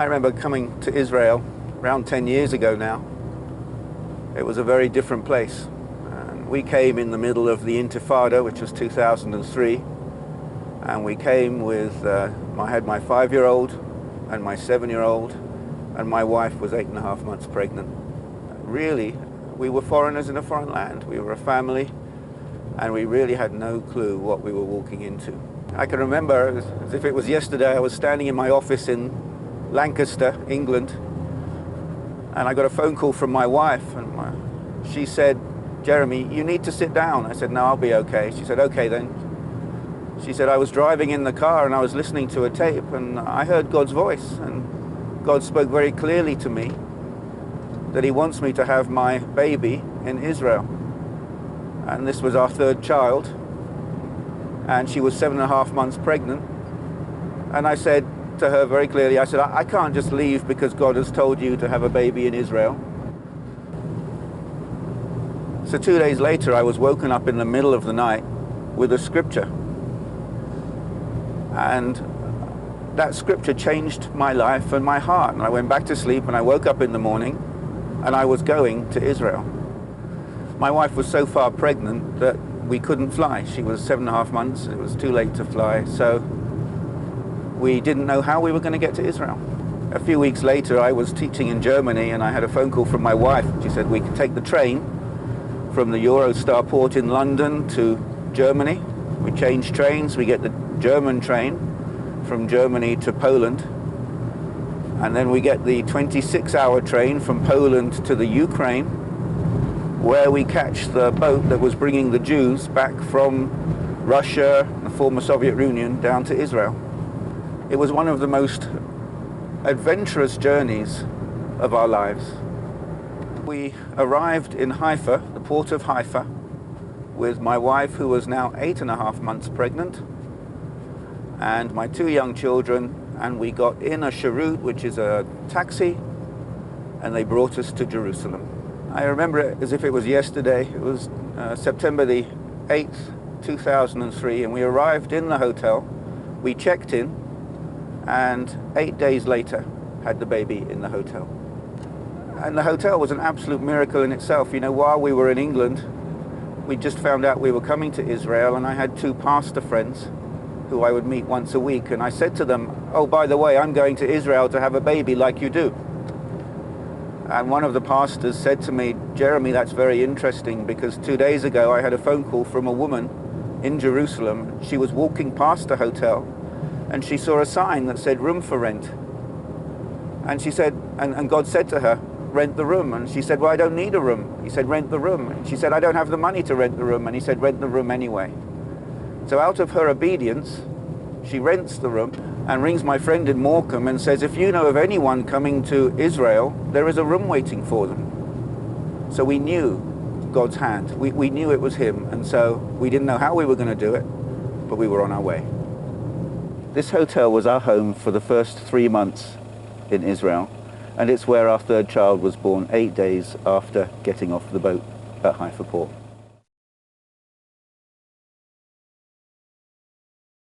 I remember coming to Israel around 10 years ago now. It was a very different place. And we came in the middle of the Intifada, which was 2003. And we came with, I had my 5-year-old and my 7-year-old, and my wife was 8.5 months pregnant. Really, we were foreigners in a foreign land. We were a family, and we really had no clue what we were walking into. I can remember, as if it was yesterday, I was standing in my office in Lancaster, England, and I got a phone call from my wife, and she said, "Jeremy, you need to sit down." I said, "No, I'll be okay." She said, "Okay then." She said, "I was driving in the car and I was listening to a tape and I heard God's voice, and God spoke very clearly to me that He wants me to have my baby in Israel." And this was our 3rd child, and she was 7.5 months pregnant. And I said to her very clearly, I said, I can't just leave because God has told you to have a baby in Israel. So 2 days later, I was woken up in the middle of the night with a scripture. And that scripture changed my life and my heart. And I went back to sleep, and I woke up in the morning, and I was going to Israel. My wife was so far pregnant that we couldn't fly. She was 7.5 months. It was too late to fly. So we didn't know how we were going to get to Israel. A few weeks later, I was teaching in Germany, and I had a phone call from my wife. She said we could take the train from the Eurostar port in London to Germany. We change trains. We get the German train from Germany to Poland. And then we get the 26-hour train from Poland to the Ukraine, where we catch the boat that was bringing the Jews back from Russia, the former Soviet Union, down to Israel. It was one of the most adventurous journeys of our lives. We arrived in Haifa, the port of Haifa, with my wife, who was now 8.5 months pregnant, and my 2 young children, and we got in a Sharut, which is a taxi, and they brought us to Jerusalem. I remember it as if it was yesterday. It was September the 8th, 2003, and we arrived in the hotel. We checked in, and 8 days later had the baby in the hotel. And the hotel was an absolute miracle in itself. You know, while we were in England, we just found out we were coming to Israel, and I had 2 pastor friends who I would meet once a week, and I said to them, "Oh, by the way, I'm going to Israel to have a baby like you do." And one of the pastors said to me, "Jeremy, that's very interesting, because 2 days ago I had a phone call from a woman in Jerusalem. She was walking past the hotel and she saw a sign that said room for rent. And she said, and God said to her, rent the room. And she said, well, I don't need a room. He said, rent the room. And she said, I don't have the money to rent the room. And he said, rent the room anyway. So out of her obedience, she rents the room and rings my friend in Morecambe and says, if you know of anyone coming to Israel, there is a room waiting for them. So we knew God's hand. We knew it was Him. And so we didn't know how we were going to do it, but we were on our way. This hotel was our home for the first 3 months in Israel, and it's where our 3rd child was born 8 days after getting off the boat at Haifa Port.